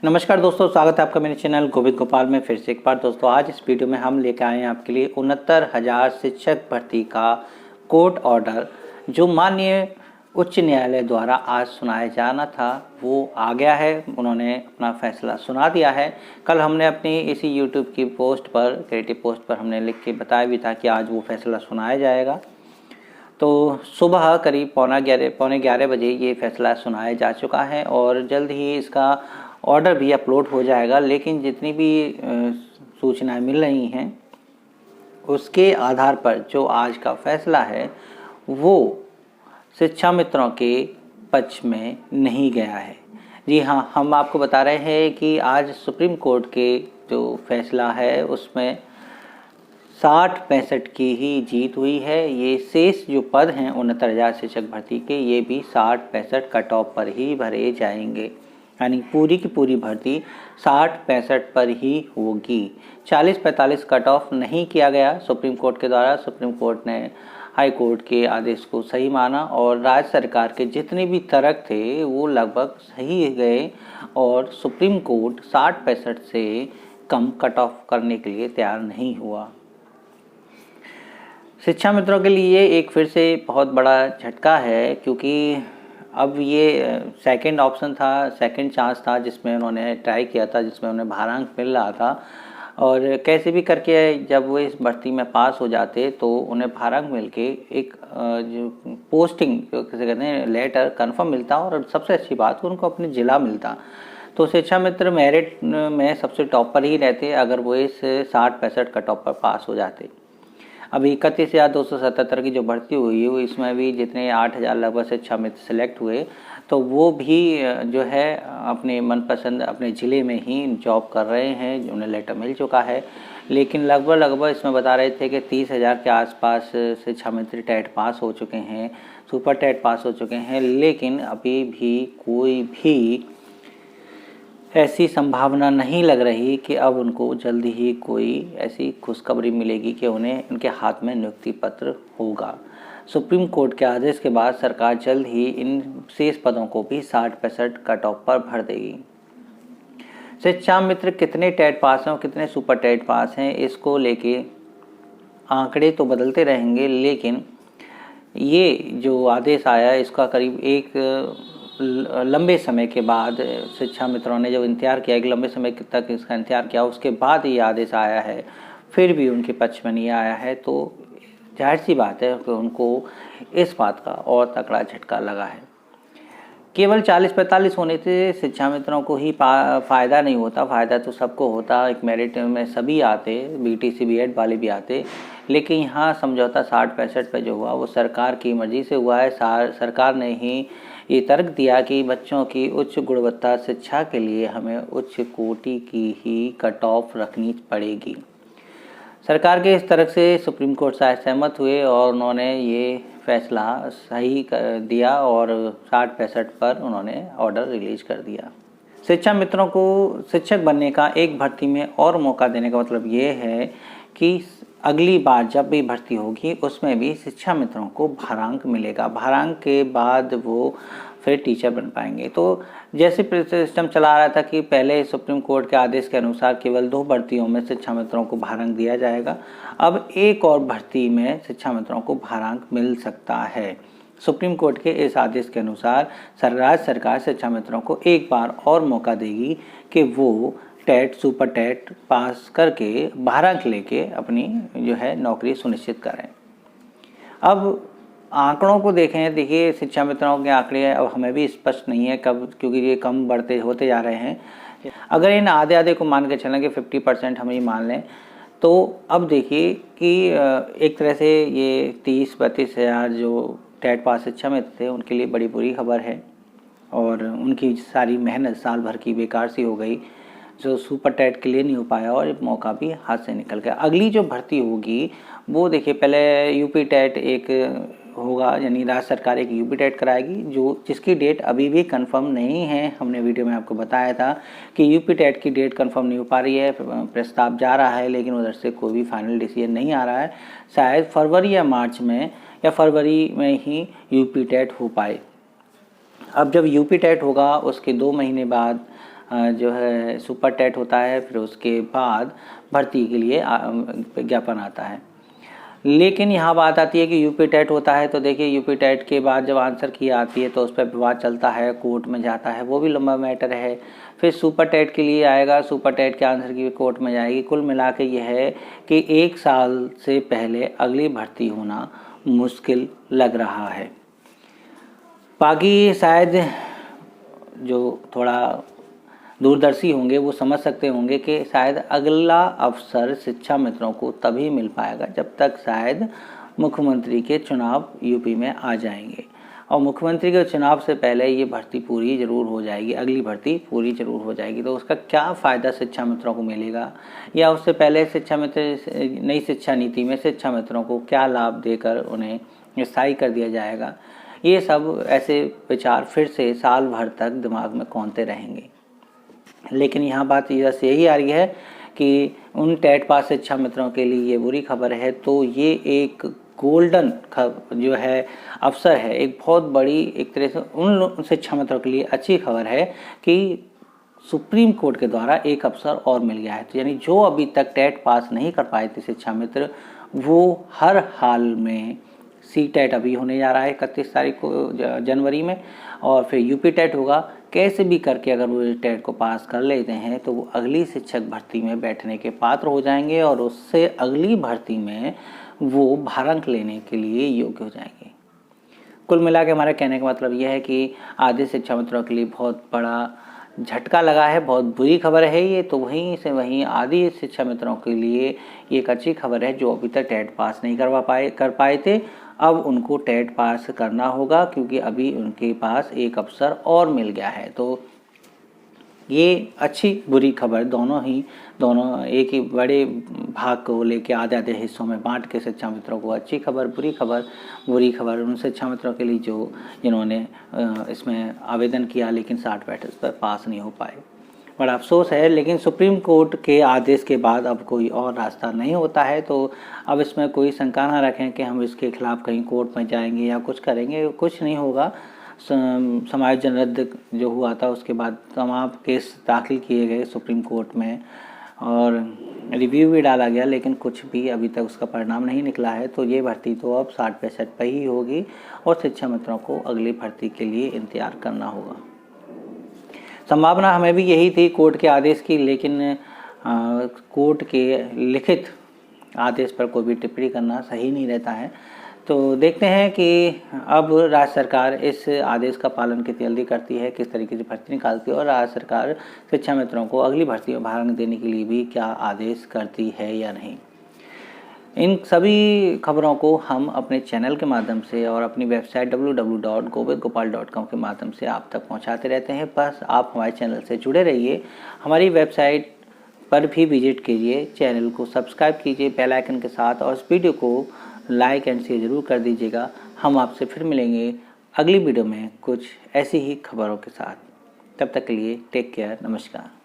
नमस्कार दोस्तों, स्वागत है आपका मेरे चैनल गोविंद गोपाल में फिर से एक बार। दोस्तों आज इस वीडियो में हम लेकर आए हैं आपके लिए 69,000 शिक्षक भर्ती का कोर्ट ऑर्डर जो माननीय उच्च न्यायालय द्वारा आज सुनाया जाना था वो आ गया है। उन्होंने अपना फैसला सुना दिया है। कल हमने अपनी इसी यूट्यूब की पोस्ट पर, क्रिएटिव पोस्ट पर हमने लिख के बताया भी था कि आज वो फैसला सुनाया जाएगा। तो सुबह करीब पौने 11 बजे ये फैसला सुनाया जा चुका है और जल्द ही इसका ऑर्डर भी अपलोड हो जाएगा। लेकिन जितनी भी सूचनाएं मिल रही हैं उसके आधार पर जो आज का फैसला है वो शिक्षा मित्रों के पक्ष में नहीं गया है। जी हाँ, हम आपको बता रहे हैं कि आज सुप्रीम कोर्ट के जो फैसला है उसमें 60-65 की ही जीत हुई है। ये शेष जो पद हैं 69,000 शिक्षक भर्ती के, ये भी 60-65 कट ऑफ पर ही भरे जाएंगे। यानी पूरी की पूरी भर्ती 60-65 पर ही होगी। 40-45 कट ऑफ नहीं किया गया सुप्रीम कोर्ट के द्वारा। सुप्रीम कोर्ट ने हाई कोर्ट के आदेश को सही माना और राज्य सरकार के जितने भी तर्क थे वो लगभग सही गए और सुप्रीम कोर्ट 60-65 से कम कट ऑफ करने के लिए तैयार नहीं हुआ। शिक्षा मित्रों के लिए एक फिर से बहुत बड़ा झटका है, क्योंकि अब ये सेकंड ऑप्शन था, सेकंड चांस था जिसमें उन्होंने ट्राई किया था, जिसमें उन्हें भारांक मिल रहा था और कैसे भी करके जब वो इस भर्ती में पास हो जाते तो उन्हें भारांक मिल के एक जो पोस्टिंग जो किसे कहते हैं लेटर कन्फर्म मिलता और सबसे अच्छी बात उनको अपने ज़िला मिलता। तो शिक्षा मित्र मेरिट में सबसे टॉप पर ही रहते अगर वो इस 60-65 कट ऑफ पर पास हो जाते। अभी 31,277 की जो भर्ती हुई है वो इसमें भी जितने 8,000 लगभग शिक्षा मित्र सेलेक्ट हुए तो वो भी जो है अपने मनपसंद अपने ज़िले में ही जॉब कर रहे हैं, उन्हें लेटर मिल चुका है। लेकिन लगभग इसमें बता रहे थे कि 30,000 के आसपास शिक्षा मित्र टेट पास हो चुके हैं, सुपर टेट पास हो चुके हैं। लेकिन अभी भी कोई भी ऐसी संभावना नहीं लग रही कि अब उनको जल्दी ही कोई ऐसी खुशखबरी मिलेगी कि उन्हें उनके हाथ में नियुक्ति पत्र होगा। सुप्रीम कोर्ट के आदेश के बाद सरकार जल्द ही इन शेष पदों को भी 60-65 कट ऑफ पर भर देगी। शिक्षा मित्र कितने टेट पास हैं और कितने सुपर टेट पास हैं इसको लेके आंकड़े तो बदलते रहेंगे, लेकिन ये जो आदेश आया इसका करीब एक लंबे समय के बाद शिक्षा मित्रों ने जब इंतजार किया, एक लंबे समय तक इसका इंतजार किया, उसके बाद ये आदेश आया है, फिर भी उनके पक्ष में नहीं आया है। तो जाहिर सी बात है कि उनको इस बात का और तगड़ा झटका लगा है। केवल 40-45 होने से शिक्षा मित्रों को ही फ़ायदा नहीं होता, फ़ायदा तो सबको होता। एक मेरिट में सभी आते, BTC BEd वाले भी आते, लेकिन यहाँ समझौता 60-65 पे जो हुआ वो सरकार की मर्ज़ी से हुआ है। सरकार ने ही ये तर्क दिया कि बच्चों की उच्च गुणवत्ता शिक्षा के लिए हमें उच्च कोटि की ही कट ऑफ रखनी पड़ेगी। सरकार के इस तर्क से सुप्रीम कोर्ट शायद सहमत हुए और उन्होंने ये फैसला सही कर दिया और 60-65 पर उन्होंने ऑर्डर रिलीज कर दिया। शिक्षा मित्रों को शिक्षक बनने का एक भर्ती में और मौका देने का मतलब ये है कि अगली बार जब भी भर्ती होगी उसमें भी शिक्षा मित्रों को भारांक मिलेगा। भारांक के बाद वो फिर टीचर बन पाएंगे। तो जैसे सिस्टम चला रहा था कि पहले सुप्रीम कोर्ट के आदेश के अनुसार केवल 2 भर्तियों में शिक्षा मित्रों को भारांक दिया जाएगा, अब एक और भर्ती में शिक्षा मित्रों को भारांक मिल सकता है। सुप्रीम कोर्ट के इस आदेश के अनुसार राज्य सरकार शिक्षा मित्रों को एक बार और मौका देगी कि वो टेट सुपर टेट पास करके भारांक लेके अपनी जो है नौकरी सुनिश्चित करें। अब आंकड़ों को देखें, देखिए शिक्षा मित्रों के आंकड़े अब हमें भी स्पष्ट नहीं है कब, क्योंकि ये कम बढ़ते होते जा रहे हैं। अगर इन आधे को मान के चलें कि 50% हम ये मान लें तो अब देखिए कि एक तरह से ये 30-32 हज़ार जो टेट पास शिक्षा मित्र थे उनके लिए बड़ी बुरी खबर है और उनकी सारी मेहनत साल भर की बेकार सी हो गई, जो सुपर टेट के लिए नहीं हो पाया और मौका भी हाथ से निकल गया। अगली जो भर्ती होगी वो देखिए पहले यूपी टेट एक होगा, यानी राज्य सरकार एक यूपी टेट कराएगी जिसकी डेट अभी भी कंफर्म नहीं है। हमने वीडियो में आपको बताया था कि यूपी टेट की डेट कंफर्म नहीं हो पा रही है, प्रस्ताव जा रहा है लेकिन उधर से कोई भी फाइनल डिसीजन नहीं आ रहा है। शायद फरवरी या मार्च में या फरवरी में ही यूपी टेट हो पाए। अब जब यूपी टेट होगा उसके 2 महीने बाद जो है सुपर टेट होता है, फिर उसके बाद भर्ती के लिए विज्ञापन आता है। लेकिन यहाँ बात आती है कि यूपी टेट होता है, तो देखिए यूपी टेट के बाद जब आंसर की आती है तो उस पर विवाद चलता है, कोर्ट में जाता है, वो भी लंबा मैटर है। फिर सुपर टेट के लिए आएगा, सुपर टेट के आंसर की कोर्ट में जाएगी। कुल मिला के यह है कि 1 साल से पहले अगली भर्ती होना मुश्किल लग रहा है। बाकी शायद जो थोड़ा दूरदर्शी होंगे वो समझ सकते होंगे कि शायद अगला अवसर शिक्षा मित्रों को तभी मिल पाएगा जब तक शायद मुख्यमंत्री के चुनाव यूपी में आ जाएंगे, और मुख्यमंत्री के चुनाव से पहले ये भर्ती पूरी ज़रूर हो जाएगी, अगली भर्ती पूरी ज़रूर हो जाएगी। तो उसका क्या फ़ायदा शिक्षा मित्रों को मिलेगा, या उससे पहले शिक्षा मित्र नई शिक्षा नीति में शिक्षा मित्रों को क्या लाभ देकर उन्हें स्थायी कर दिया जाएगा, ये सब ऐसे विचार फिर से साल भर तक दिमाग में कौंधते रहेंगे। लेकिन यहाँ बात यही आ रही है कि उन टेट पास शिक्षा मित्रों के लिए ये बुरी खबर है, तो ये एक गोल्डन जो है अवसर है, एक बहुत बड़ी एक तरह से उन शिक्षा मित्रों के लिए अच्छी खबर है कि सुप्रीम कोर्ट के द्वारा एक अवसर और मिल गया है। तो यानी जो अभी तक टेट पास नहीं कर पाए थे शिक्षा मित्र, वो हर हाल में सी टेट अभी होने जा रहा है 31 तारीख को जनवरी में, और फिर यूपी टेट होगा। कैसे भी करके अगर वो टेट को पास कर लेते हैं तो वो अगली शिक्षक भर्ती में बैठने के पात्र हो जाएंगे, और उससे अगली भर्ती में वो भारांक लेने के लिए योग्य हो जाएंगे। कुल मिला के हमारा कहने का मतलब यह है कि आधे शिक्षा मित्रों के लिए बहुत बड़ा झटका लगा है, बहुत बुरी खबर है ये। तो वहीं से वहीं आधी शिक्षा मित्रों के लिए ये एक अच्छी खबर है जो अभी तक टेट पास नहीं कर पाए थे। अब उनको टेट पास करना होगा क्योंकि अभी उनके पास एक अवसर और मिल गया है। तो ये अच्छी बुरी खबर दोनों एक ही बड़े भाग को लेके आधे आधे हिस्सों में बांट के शिक्षा मित्रों को अच्छी खबर बुरी खबर उन शिक्षा मित्रों के लिए जिन्होंने इसमें आवेदन किया लेकिन 60% पर पास नहीं हो पाए। बड़ा अफसोस है, लेकिन सुप्रीम कोर्ट के आदेश के बाद अब कोई और रास्ता नहीं होता है। तो अब इसमें कोई शंका ना रखें कि हम इसके खिलाफ कहीं कोर्ट में जाएंगे या कुछ करेंगे, कुछ नहीं होगा। समायोजन रद्द जो हुआ था उसके बाद तमाम केस दाखिल किए गए सुप्रीम कोर्ट में और रिव्यू भी डाला गया, लेकिन कुछ भी अभी तक उसका परिणाम नहीं निकला है। तो ये भर्ती तो अब 60% पर ही होगी और शिक्षा मित्रों को अगली भर्ती के लिए इंतजार करना होगा। संभावना हमें भी यही थी कोर्ट के आदेश की, लेकिन कोर्ट के लिखित आदेश पर कोई भी टिप्पणी करना सही नहीं रहता है। तो देखते हैं कि अब राज्य सरकार इस आदेश का पालन कितनी जल्दी करती है, किस तरीके से भर्ती निकालती है, और राज्य सरकार शिक्षा मित्रों को अगली भर्ती में भाग देने के लिए भी क्या आदेश करती है या नहीं। इन सभी खबरों को हम अपने चैनल के माध्यम से और अपनी वेबसाइट www.govidgopal.com के माध्यम से आप तक पहुंचाते रहते हैं। बस आप हमारे चैनल से जुड़े रहिए, हमारी वेबसाइट पर भी विजिट कीजिए, चैनल को सब्सक्राइब कीजिए बेल आइकन के साथ, और इस वीडियो को लाइक एंड शेयर ज़रूर कर दीजिएगा। हम आपसे फिर मिलेंगे अगली वीडियो में कुछ ऐसी ही खबरों के साथ। तब तक के लिए टेक केयर, नमस्कार।